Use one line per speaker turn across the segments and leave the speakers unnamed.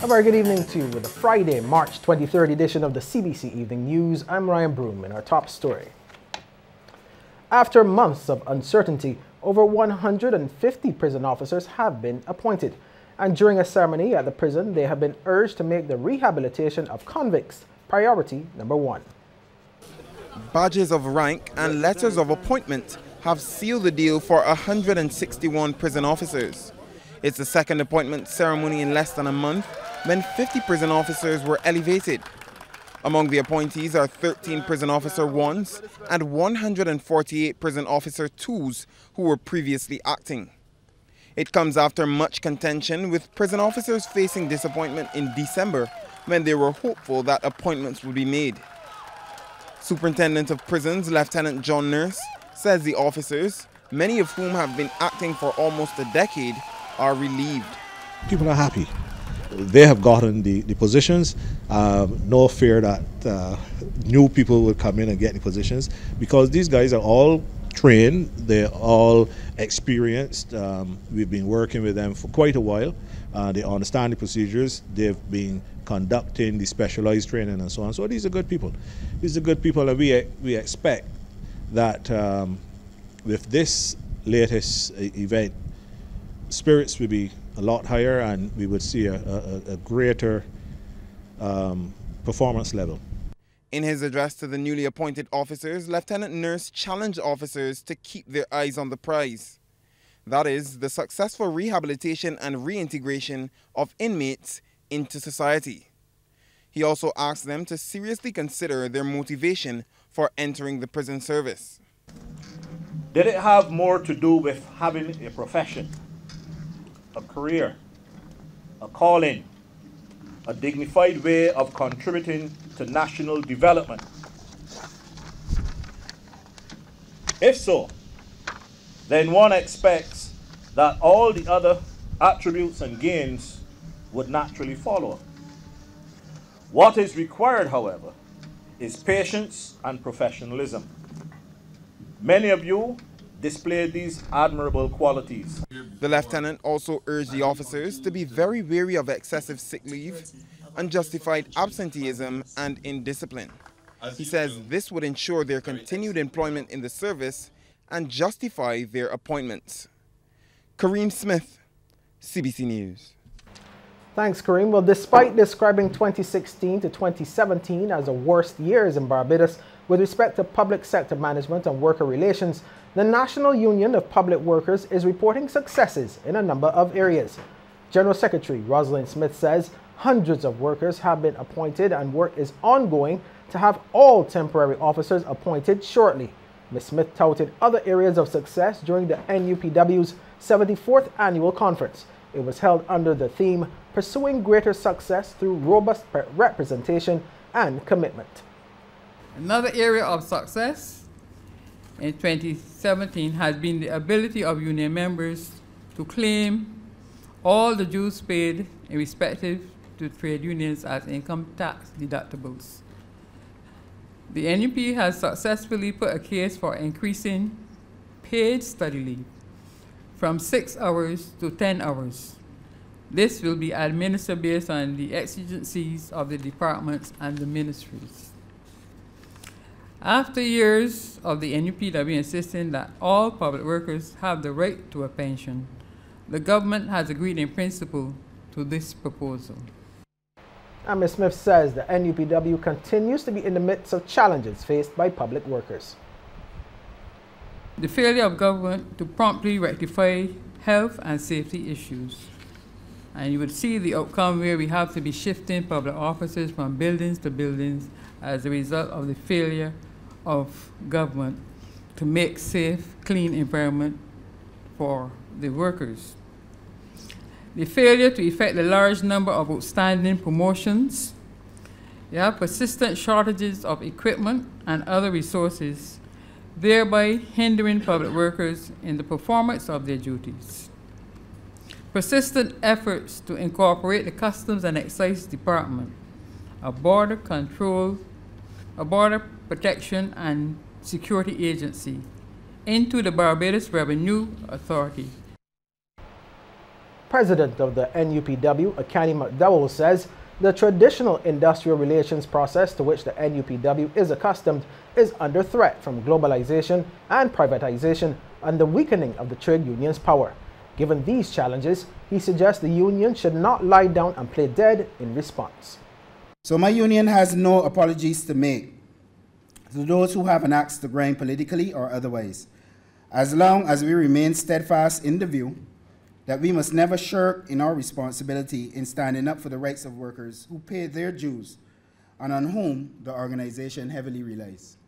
A very good evening to you with the Friday, March 23rd edition of the CBC Evening News. I'm Ryan Broom in our top story. After months of uncertainty, over 150 prison officers have been appointed. And during a ceremony at the prison, they have been urged to make the rehabilitation of convicts priority number one.
Badges of rank and letters of appointment have sealed the deal for 161 prison officers. It's the second appointment ceremony in less than a month when 50 prison officers were elevated. Among the appointees are 13 prison officer 1s and 148 prison officer 2s who were previously acting. It comes after much contention, with prison officers facing disappointment in December when they were hopeful that appointments would be made. Superintendent of Prisons, Lieutenant John Nurse, says the officers, many of whom have been acting for almost a decade, are relieved.
People are happy. They have gotten the positions. No fear that new people will come in and get the positions, because these guys are all trained, they're all experienced. We've been working with them for quite a while. They understand the procedures. They've been conducting the specialized training and so on. So these are good people. These are good people, and we expect that with this latest event, spirits will be a lot higher and we would see a greater performance level.
In his address to the newly appointed officers, Lieutenant Nurse challenged officers to keep their eyes on the prize. That is, the successful rehabilitation and reintegration of inmates into society. He also asked them to seriously consider their motivation for entering the prison service.
Did it have more to do with having a profession, a career, a calling, a dignified way of contributing to national development? If so, then one expects that all the other attributes and gains would naturally follow. What is required, however, is patience and professionalism. Many of you displayed these admirable qualities.
The lieutenant also urged the officers to be very wary of excessive sick leave, unjustified absenteeism, and indiscipline. He says this would ensure their continued employment in the service and justify their appointments. Kareem Smith, CBC News.
Thanks, Kareem. Well, despite describing 2016 to 2017 as the worst years in Barbados with respect to public sector management and worker relations, the National Union of Public Workers is reporting successes in a number of areas. General Secretary Rosalind Smith says hundreds of workers have been appointed and work is ongoing to have all temporary officers appointed shortly. Ms. Smith touted other areas of success during the NuPW's 74th annual conference. It was held under the theme, Pursuing Greater Success Through Robust Representation and Commitment.
Another area of success in 2017 has been the ability of union members to claim all the dues paid in respective to trade unions as income tax deductibles. The NUP has successfully put a case for increasing paid study leave from 6 hours to 10 hours. This will be administered based on the exigencies of the departments and the ministries. After years of the NuPW insisting that all public workers have the right to a pension, the government has agreed in principle to this proposal.
And Ms. Smith says the NuPW continues to be in the midst of challenges faced by public workers.
The failure of government to promptly rectify health and safety issues. And you would see the outcome where we have to be shifting public offices from buildings to buildings as a result of the failure of government to make safe, clean environment for the workers. The failure to effect the large number of outstanding promotions. You have persistent shortages of equipment and other resources, thereby hindering public workers in the performance of their duties. Persistent efforts to incorporate the Customs and Excise Department, a border protection and security agency, into the Barbados Revenue Authority.
president of the NuPW, Akani McDowell, says the traditional industrial relations process to which the NuPW is accustomed is under threat from globalization and privatization and the weakening of the trade union's power. Given these challenges, he suggests the union should not lie down and play dead in response.
So my union has no apologies to make to those who have an axe to grind politically or otherwise, as long as we remain steadfast in the view that we must never shirk in our responsibility in standing up for the rights of workers who pay their dues and on whom the organization heavily relies.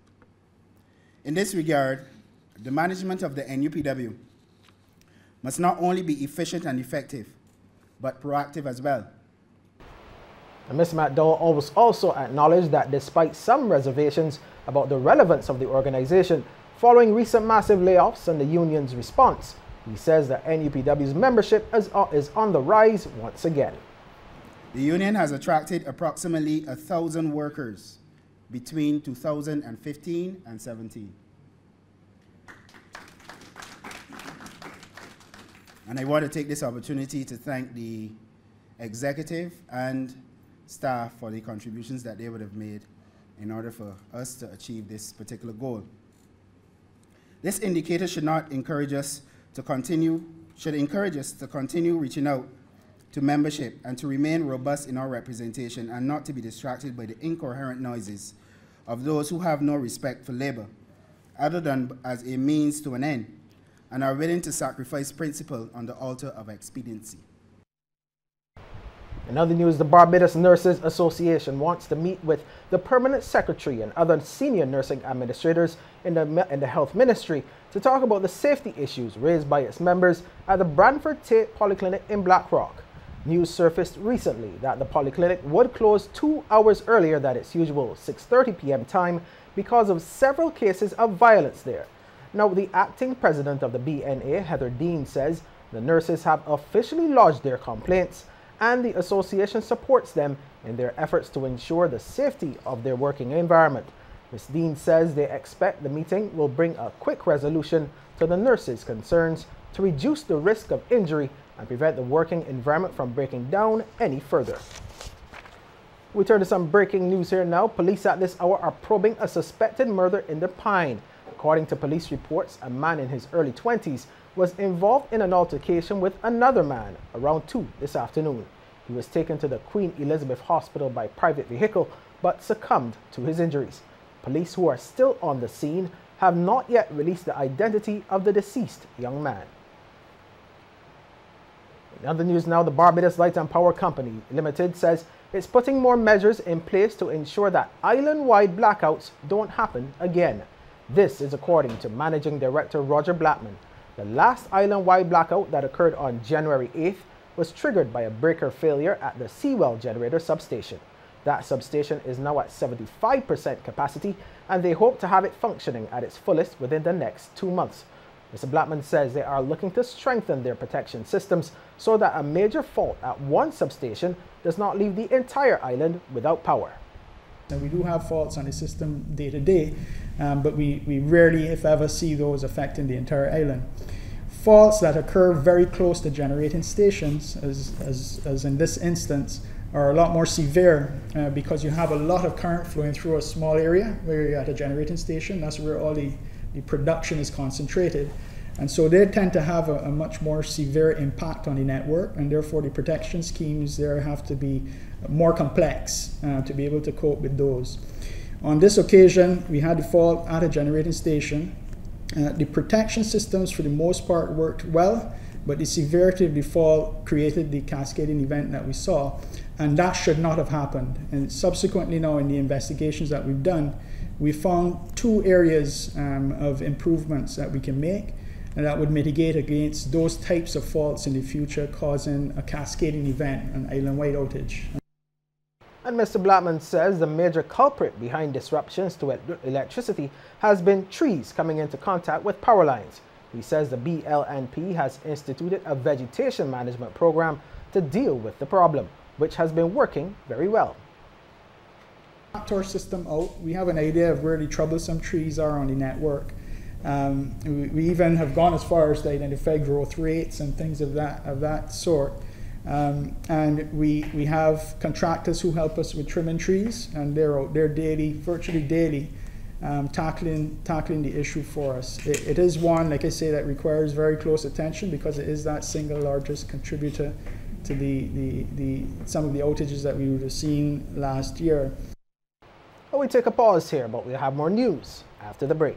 In this regard, the management of the NuPW must not only be efficient and effective, but proactive as well.
And Mr. McDowell also acknowledged that despite some reservations about the relevance of the organization following recent massive layoffs and the union's response, he says that NuPW's membership is on the rise once again.
The union has attracted approximately 1,000 workers between 2015 and 17. And I want to take this opportunity to thank the executive and staff for the contributions that they would have made in order for us to achieve this particular goal. This indicator should encourage us to continue reaching out to membership and to remain robust in our representation and not to be distracted by the incoherent noises of those who have no respect for labor, other than as a means to an end, and are willing to sacrifice principle on the altar of expediency.
In other news, the Barbados Nurses Association wants to meet with the permanent secretary and other senior nursing administrators in the health ministry to talk about the safety issues raised by its members at the Branford Tate Polyclinic in Black Rock. News surfaced recently that the polyclinic would close 2 hours earlier than its usual 6:30 p.m. time because of several cases of violence there. Now, the acting president of the BNA, Heather Dean, says the nurses have officially lodged their complaints and the association supports them in their efforts to ensure the safety of their working environment. Ms. Dean says they expect the meeting will bring a quick resolution to the nurses' concerns to reduce the risk of injury and prevent the working environment from breaking down any further. We turn to some breaking news here now. Police at this hour are probing a suspected murder in the Pine. According to police reports, a man in his early 20s was involved in an altercation with another man around 2 this afternoon. He was taken to the Queen Elizabeth Hospital by private vehicle but succumbed to his injuries. Police who are still on the scene have not yet released the identity of the deceased young man. In other news now, the Barbados Light and Power Company Limited says it's putting more measures in place to ensure that island-wide blackouts don't happen again. This is according to Managing Director Roger Blackman. The last island-wide blackout that occurred on January 8th was triggered by a breaker failure at the Sewell generator substation. That substation is now at 75% capacity and they hope to have it functioning at its fullest within the next 2 months. Mr. Blackman says they are looking to strengthen their protection systems so that a major fault at one substation does not leave the entire island without power.
And we do have faults on the system day to day, but we rarely, if ever, see those affecting the entire island. Faults that occur very close to generating stations, as in this instance, are a lot more severe because you have a lot of current flowing through a small area where you're at a generating station. That's where all the production is concentrated. And so they tend to have a much more severe impact on the network, and therefore the protection schemes there have to be more complex to be able to cope with those. On this occasion, we had the fault at a generating station. The protection systems for the most part worked well, but the severity of the fault created the cascading event that we saw, and that should not have happened. And subsequently now in the investigations that we've done, we found 2 areas of improvements that we can make, and that would mitigate against those types of faults in the future causing a cascading event, an island-wide outage.
And Mr. Blackman says the major culprit behind disruptions to electricity has been trees coming into contact with power lines. He says the BLNP has instituted a vegetation management program to deal with the problem, which has been working very well.
Mapped our system out. We have an idea of where the troublesome trees are on the network. We even have gone as far as to identify growth rates and things of that sort. And we have contractors who help us with trimming trees, and they're out there daily, virtually daily, tackling the issue for us. It is one, like I say, that requires very close attention because it is that single largest contributor to some of the outages that we would have seen last year.
Well, we take a pause here, but we'll have more news after the break.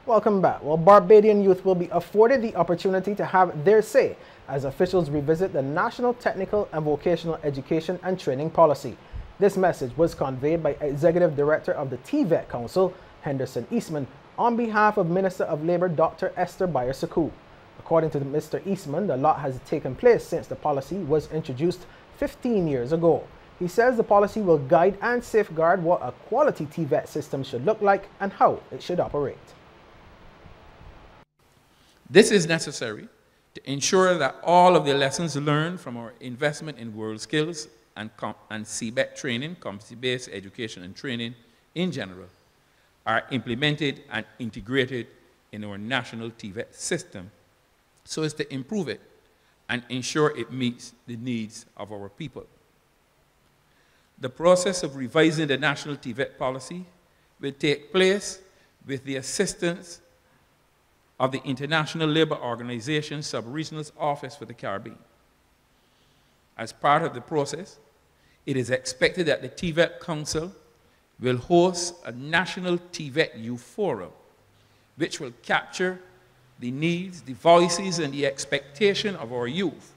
Welcome back. Well, Barbadian youth will be afforded the opportunity to have their say as officials revisit the National Technical and Vocational Education and Training Policy. This message was conveyed by Executive Director of the TVET Council, Henderson Eastman, on behalf of Minister of Labour Dr. Esther Bayer-Sakou. According to Mr. Eastman, the lot has taken place since the policy was introduced 15 years ago. He says the policy will guide and safeguard what a quality TVET system should look like and how it should operate.
This is necessary to ensure that all of the lessons learned from our investment in WorldSkills and CBET training, competency-based education and training in general, are implemented and integrated in our national TVET system so as to improve it and ensure it meets the needs of our people. The process of revising the national TVET policy will take place with the assistance of the International Labour Organization Sub-Regional Office for the Caribbean. As part of the process, it is expected that the TVET Council will host a national TVET Youth Forum, which will capture the needs, the voices, and the expectation of our youth.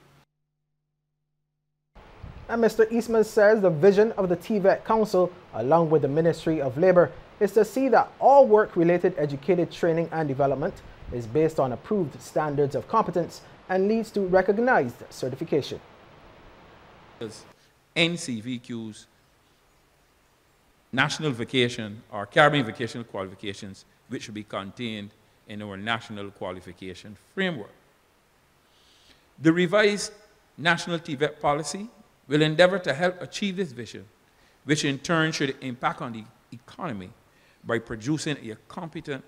And Mr. Eastman says the vision of the TVET Council, along with the Ministry of Labour, is to see that all work-related educated training and development is based on approved standards of competence and leads to recognized certification.
NCVQ's national vacation or Caribbean vocational qualifications, which will be contained in our national qualification framework. The revised national TVET policy will endeavor to help achieve this vision, which in turn should impact on the economy by producing a competent,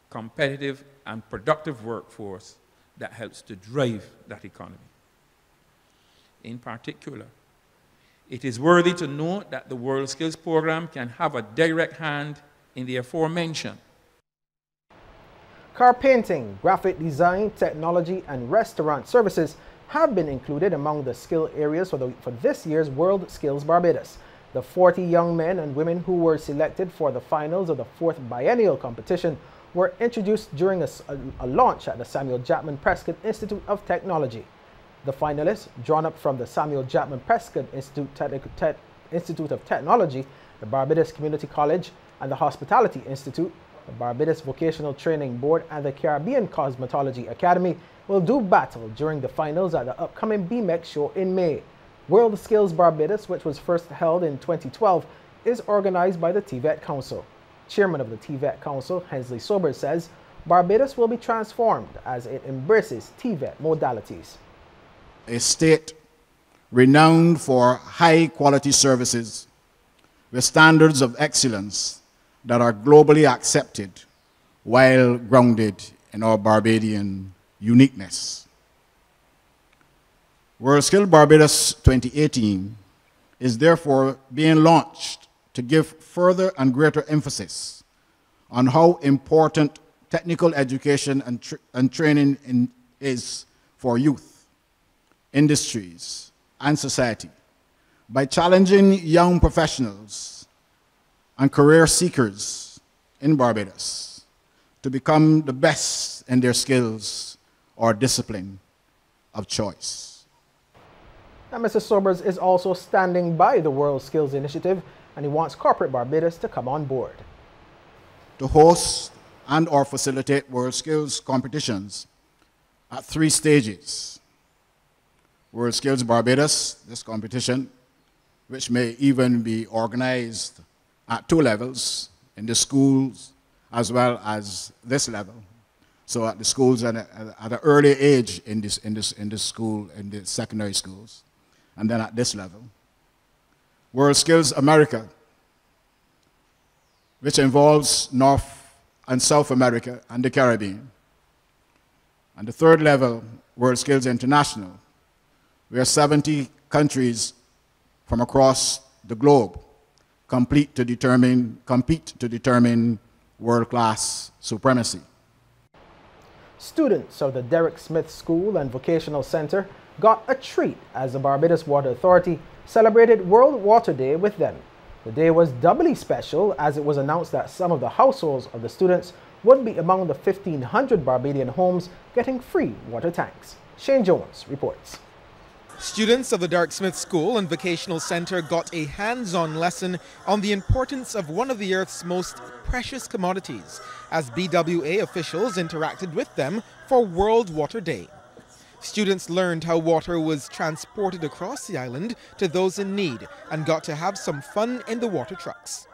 competitive, and productive workforce that helps to drive that economy. In particular, it is worthy to note that the WorldSkills program can have a direct hand in the aforementioned.
Car painting, graphic design, technology, and restaurant services have been included among the skill areas for this year's WorldSkills Barbados. The 40 young men and women who were selected for the finals of the 4th biennial competition were introduced during a launch at the Samuel Chapman Prescott Institute of Technology. The finalists, drawn up from the Samuel Chapman Prescott Institute of Technology, the Barbados Community College, and the Hospitality Institute, the Barbados Vocational Training Board, and the Caribbean Cosmetology Academy, will do battle during the finals at the upcoming BMEC show in May. WorldSkills Barbados, which was first held in 2012, is organized by the TVET Council. Chairman of the TVET Council, Hensley Sobers, says Barbados will be transformed as it embraces TVET modalities.
A state renowned for high-quality services with standards of excellence that are globally accepted while grounded in our Barbadian uniqueness. WorldSkills Barbados 2018 is therefore being launched to give further and greater emphasis on how important technical education and training is for youth, industries, and society by challenging young professionals and career seekers in Barbados to become the best in their skills or discipline of choice.
And Mr. Sobers is also standing by the WorldSkills initiative, and he wants corporate Barbados to come on board.
To host and or facilitate WorldSkills competitions at 3 stages. WorldSkills Barbados, this competition, which may even be organized at 2 levels, in the schools as well as this level. So at the schools and at an early age in the school, in the secondary schools, and then at this level. WorldSkills America, which involves North and South America and the Caribbean. And the third level, WorldSkills International, where 70 countries from across the globe compete to determine world-class supremacy.
Students of the Derek Smith School and Vocational Center got a treat as the Barbados Water Authority celebrated World Water Day with them. The day was doubly special as it was announced that some of the households of the students would be among the 1,500 Barbadian homes getting free water tanks. Shane Jones reports.
Students of the Derek Smith School and Vocational Center got a hands-on lesson on the importance of one of the Earth's most precious commodities as BWA officials interacted with them for World Water Day. Students learned how water was transported across the island to those in need and got to have some fun in the water trucks.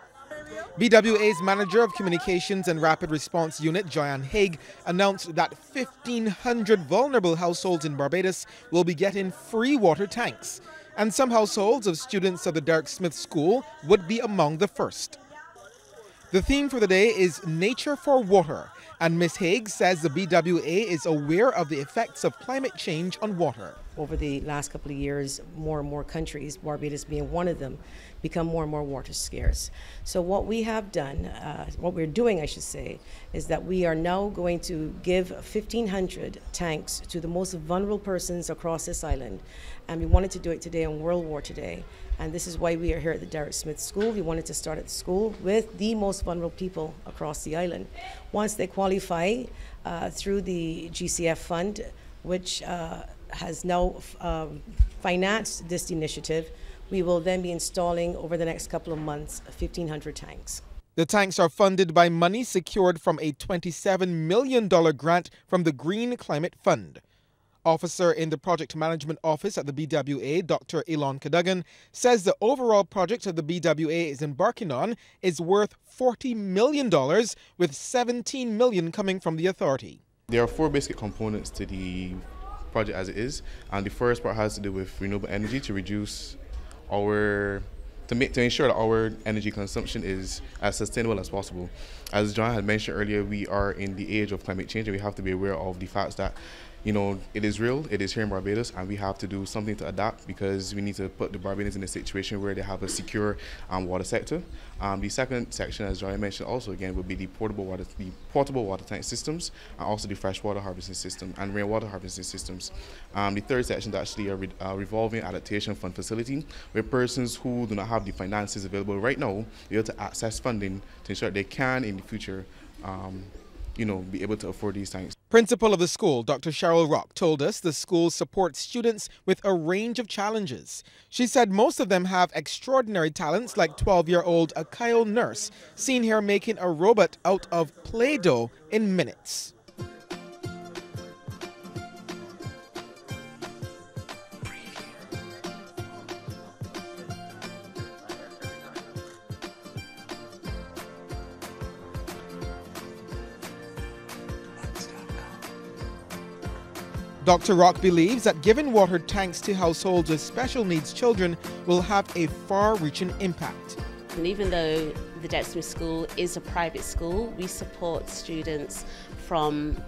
BWA's Manager of Communications and Rapid Response Unit, Joanne Haig, announced that 1,500 vulnerable households in Barbados will be getting free water tanks, and some households of students of the Derek Smith School would be among the first. The theme for the day is Nature for Water, and Ms. Haig says the BWA is aware of the effects of climate change on water.
Over the last couple of years, more and more countries, Barbados being one of them, become more and more water scarce. So what we have done, what we're doing, I should say, is that we are now going to give 1,500 tanks to the most vulnerable persons across this island. And we wanted to do it today on World Water Day. And this is why we are here at the Derek Smith School. We wanted to start at the school with the most vulnerable people across the island. Once they qualify through the GCF fund, which has now financed this initiative, we will then be installing over the next couple of months 1,500 tanks.
The tanks are funded by money secured from a $27 million grant from the Green Climate Fund. Officer in the Project Management Office at the BWA, Dr. Elon Cadogan, says the overall project that the BWA is embarking on is worth $40 million, with $17 million coming from the authority.
There are four basic components to the project as it is, and the first part has to do with renewable energy to reduce to ensure that our energy consumption is as sustainable as possible. As John had mentioned earlier, we are in the age of climate change, and we have to be aware of the facts that it is real, it is here in Barbados, and we have to do something to adapt because we need to put the Barbadians in a situation where they have a secure water sector. The second section, as John mentioned also again, would be the portable water tank systems, and also the freshwater harvesting system and rainwater harvesting systems. The third section is actually a revolving adaptation fund facility where persons who do not have the finances available right now be able to access funding to ensure they can in the future be able to afford these tanks.
Principal of the school, Dr. Cheryl Rock, told us the school supports students with a range of challenges. She said most of them have extraordinary talents, like 12-year-old Akayo Nurse, seen here making a robot out of Play-Doh in minutes. Dr. Rock believes that giving water tanks to households with special needs children will have a far-reaching impact.
And even though the Derek Smith School is a private school, we support students from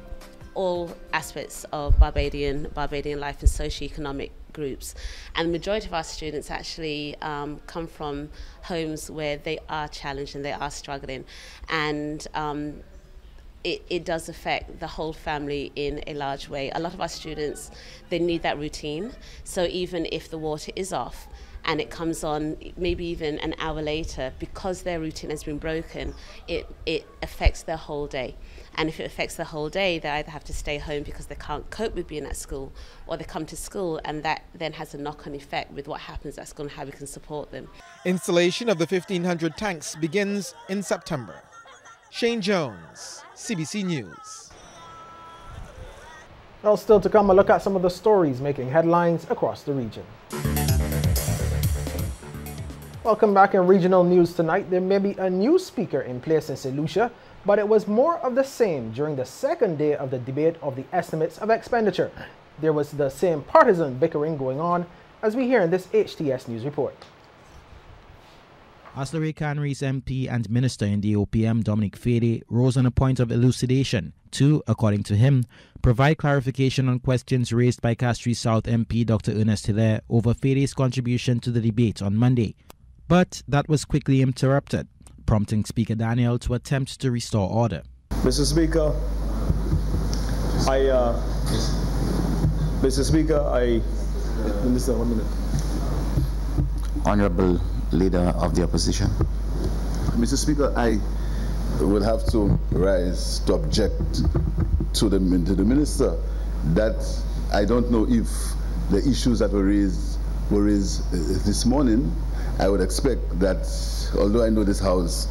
all aspects of Barbadian life and socio-economic groups. And the majority of our students actually come from homes where they are challenged and they are struggling. And it does affect the whole family in a large way. A lot of our students, they need that routine. So even if the water is off and it comes on maybe even an hour later, because their routine has been broken, it affects their whole day. And if it affects the whole day, they either have to stay home because they can't cope with being at school, or they come to school, and that then has a knock-on effect with what happens at school and how we can support them.
Installation of the 1,500 tanks begins in September. Shane Jones, CBC News.
Well, still to come, a look at some of the stories making headlines across the region. Welcome back in regional news tonight. There may be a new speaker in place in St. Lucia, but it was more of the same during the second day of the debate of the estimates of expenditure. There was the same partisan bickering going on, as we hear in this HTS News report.
Oslery Canries MP and Minister in the OPM Dominic Fede rose on a point of elucidation to, according to him, provide clarification on questions raised by Castries South MP Dr. Ernest Hilaire over Fede's contribution to the debate on Monday. But that was quickly interrupted, prompting Speaker Daniel to attempt to restore order.
Mr. Speaker, Minister, 1 minute.
Honorable Leader of the Opposition.
Mr. Speaker, I will have to rise to object to the Minister that I don't know if the issues that were raised this morning. I would expect that, although I know this House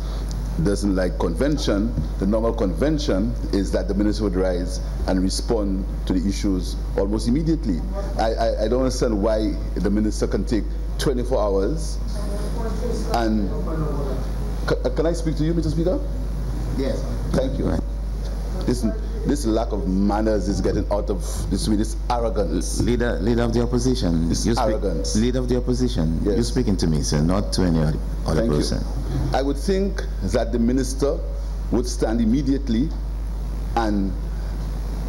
doesn't like convention, the normal convention is that the Minister would rise and respond to the issues almost immediately. I don't understand why the Minister can take 24 hours. And can I speak to you, Mr. Speaker?
Yes.
Thank you. This lack of manners is getting out of this arrogance.
Leader of the Opposition.
This arrogance.
Leader of the Opposition.
Yes.
You're speaking to me, sir, not to any other
Thank
person.
You. I would think that the Minister would stand immediately, and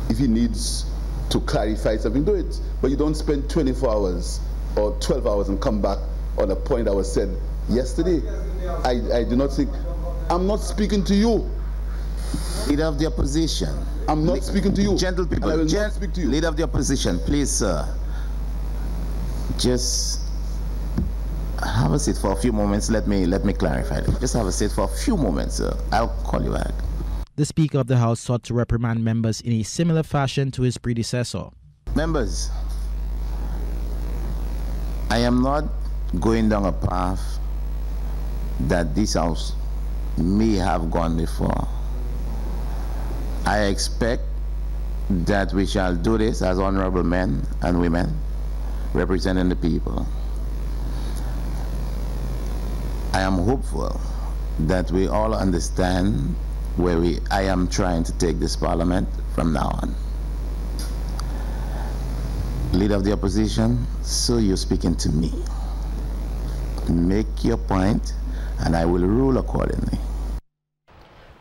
if he needs to clarify something, do it. But you don't spend 24 hours or 12 hours and come back on a point that was said yesterday. I do not think. I'm not speaking to you.
Leader of the Opposition.
I'm not speaking to you.
Gentle people.
I will not speak to you.
Leader of the Opposition, please, sir. Just have a seat for a few moments. Let me clarify it. Just have a seat for a few moments, sir. I'll call you back.
The Speaker of the House sought to reprimand members in a similar fashion to his predecessor.
Members, I am not going down a path that this House may have gone before. I expect that we shall do this as honorable men and women representing the people. I am hopeful that we all understand where I am trying to take this Parliament from now on. Leader of the Opposition, so you're speaking to me. Make your point, and I will rule accordingly.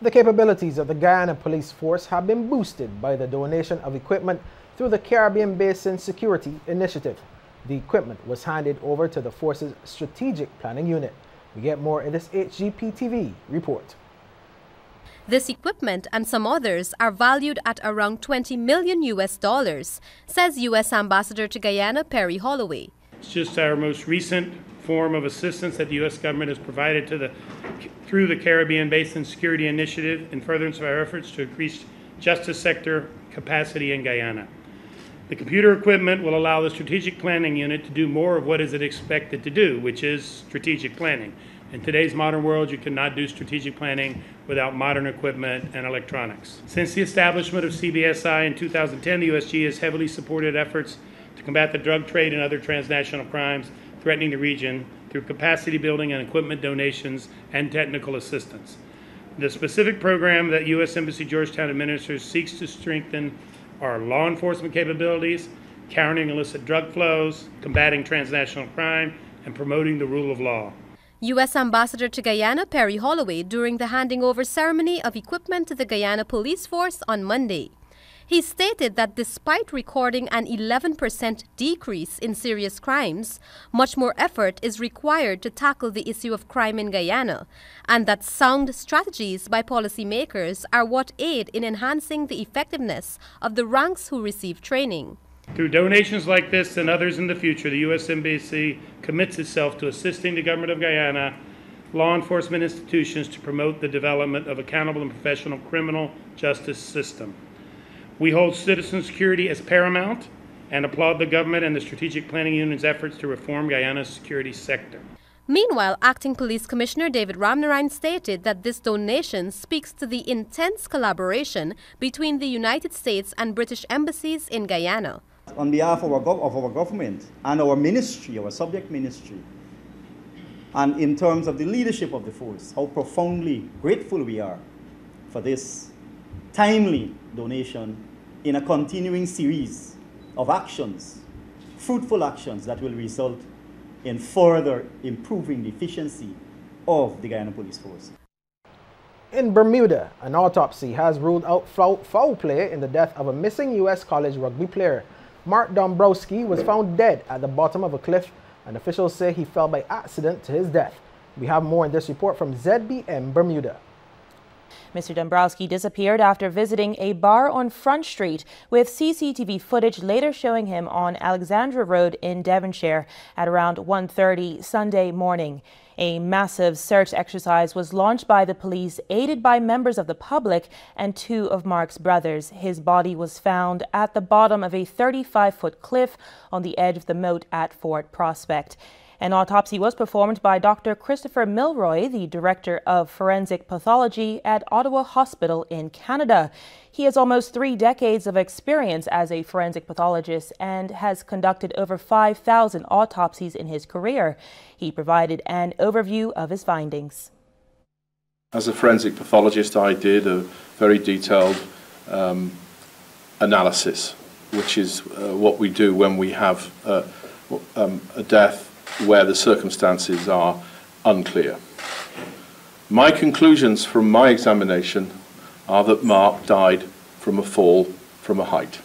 The capabilities of the Guyana Police Force have been boosted by the donation of equipment through the Caribbean Basin Security Initiative. The equipment was handed over to the force's Strategic Planning Unit. We get more in this HGP-TV report.
This equipment and some others are valued at around $20 million, says U.S. Ambassador to Guyana Perry Holloway.
It's just our most recent form of assistance that the U.S. government has provided through the Caribbean Basin Security Initiative in furtherance of our efforts to increase justice sector capacity in Guyana. The computer equipment will allow the Strategic Planning Unit to do more of what is it expected to do, which is strategic planning. In today's modern world, you cannot do strategic planning without modern equipment and electronics. Since the establishment of CBSI in 2010, the USG has heavily supported efforts to combat the drug trade and other transnational crimes threatening the region through capacity building and equipment donations and technical assistance. The specific program that U.S. Embassy Georgetown administers seeks to strengthen our law enforcement capabilities, countering illicit drug flows, combating transnational crime, and promoting the rule of law.
U.S. Ambassador to Guyana Perry Holloway during the handing over ceremony of equipment to the Guyana Police Force on Monday. He stated that despite recording an 11% decrease in serious crimes, much more effort is required to tackle the issue of crime in Guyana, and that sound strategies by policymakers are what aid in enhancing the effectiveness of the ranks who receive training.
Through donations like this and others in the future, the U.S. Embassy commits itself to assisting the government of Guyana, law enforcement institutions to promote the development of accountable and professional criminal justice system. We hold citizen security as paramount and applaud the government and the Strategic Planning Union's efforts to reform Guyana's security sector.
Meanwhile, Acting Police Commissioner David Ramnarine stated that this donation speaks to the intense collaboration between the United States and British embassies in Guyana.
On behalf of our government and our ministry, our subject ministry, and in terms of the leadership of the force, how profoundly grateful we are for this timely donation in a continuing series of actions, fruitful actions that will result in further improving the efficiency of the Guyana Police Force.
In Bermuda, an autopsy has ruled out foul play in the death of a missing U.S. college rugby player. Mark Dombrowski was found dead at the bottom of a cliff, and officials say he fell by accident to his death. We have more in this report from ZBM Bermuda.
Mr. Dombrowski disappeared after visiting a bar on Front Street, with CCTV footage later showing him on Alexandra Road in Devonshire at around 1:30 Sunday morning. A massive search exercise was launched by the police, aided by members of the public and two of Mark's brothers. His body was found at the bottom of a 35-foot cliff on the edge of the moat at Fort Prospect. An autopsy was performed by Dr. Christopher Milroy, the Director of Forensic Pathology at Ottawa Hospital in Canada. He has almost 3 decades of experience as a forensic pathologist and has conducted over 5,000 autopsies in his career. He provided an overview of his findings.
As a forensic pathologist, I did a very detailed analysis, which is what we do when we have a death where the circumstances are unclear. My conclusions from my examination are that Mark died from a fall from a height,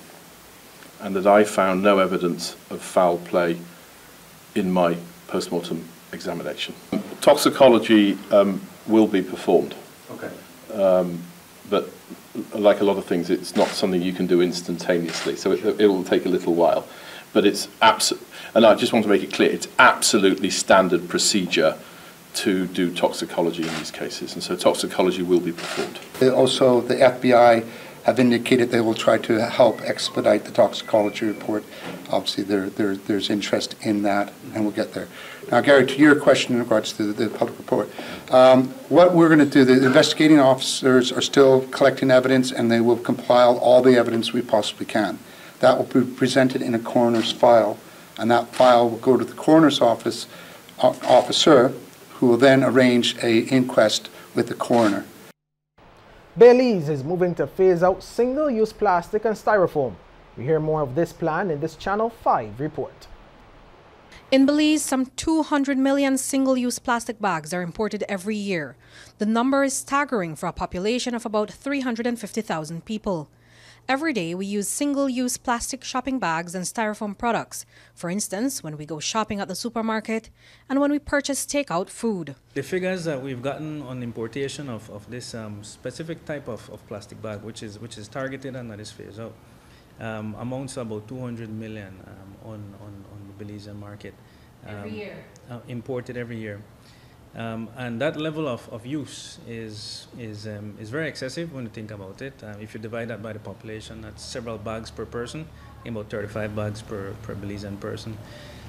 and that I found no evidence of foul play in my post-mortem examination. Toxicology will be performed. Okay. But like a lot of things, it's not something you can do instantaneously, so it will take a little while. But it's and I just want to make it clear, it's absolutely standard procedure to do toxicology in these cases, and so toxicology will be performed.
Also, the FBI have indicated they will try to help expedite the toxicology report. Obviously, there's interest in that, and we'll get there. Now, Gary, to your question in regards to the public report, what we're going to do, the investigating officers are still collecting evidence, and they will compile all the evidence we possibly can. That will be presented in a coroner's file, and that file will go to the coroner's officer, who will then arrange an inquest with the coroner.
Belize is moving to phase out single-use plastic and styrofoam. We hear more of this plan in this Channel 5 report.
In Belize, some 200 million single-use plastic bags are imported every year. The number is staggering for a population of about 350,000 people. Every day, we use single-use plastic shopping bags and styrofoam products. For instance, when we go shopping at the supermarket and when we purchase takeout food.
The figures that we've gotten on importation of this specific type of plastic bag, which is targeted and that is phased out, amounts to about 200 million on the Belizean market.
Every year?
Imported every year. And that level of use is very excessive when you think about it. If you divide that by the population, that's several bags per person, about 35 bags per Belizean person.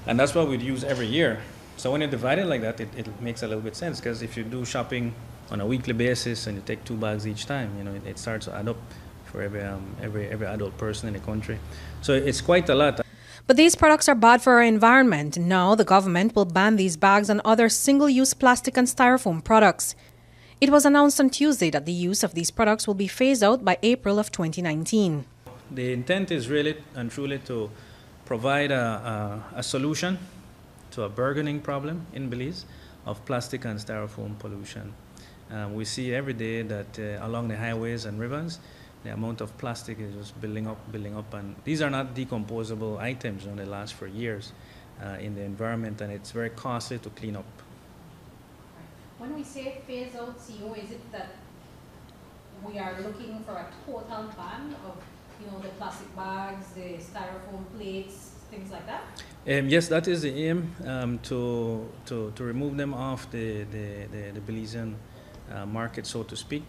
And that's what we'd use every year. So when you divide it like that, it makes a little bit sense, because if you do shopping on a weekly basis and you take 2 bags each time, you know, it starts to add up for every adult person in the country. So it's quite a lot.
But these products are bad for our environment. Now the government will ban these bags and other single-use plastic and styrofoam products. It was announced on Tuesday that the use of these products will be phased out by April of 2019.
The intent is really and truly to provide a solution to a burgeoning problem in Belize of plastic and styrofoam pollution. We see every day that along the highways and rivers, the amount of plastic is just building up, and these are not decomposable items, and they last for years in the environment, and it's very costly to clean up.
When we say phase out, CEO, is it that we are looking for a total ban of, the plastic bags, the styrofoam plates, things like that?
Yes, that is the aim, to remove them off the Belizean market, so to speak.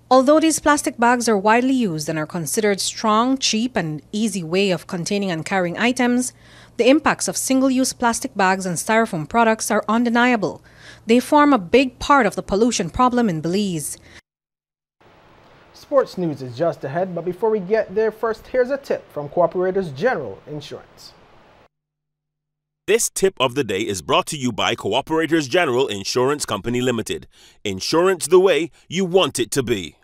Although these plastic bags are widely used and are considered strong, cheap, and easy way of containing and carrying items, the impacts of single-use plastic bags and styrofoam products are undeniable. They form a big part of the pollution problem in Belize.
Sports news is just ahead, but before we get there, first here's a tip from Cooperators General Insurance.
This tip of the day is brought to you by Cooperators General Insurance Company Limited. Insurance the way you want it to be.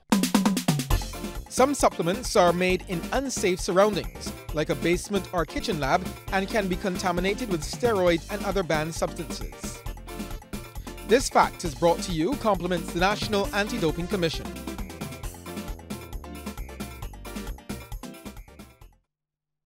Some supplements are made in unsafe surroundings, like a basement or kitchen lab, and can be contaminated with steroids and other banned substances. This fact is brought to you compliments the National Anti-Doping Commission.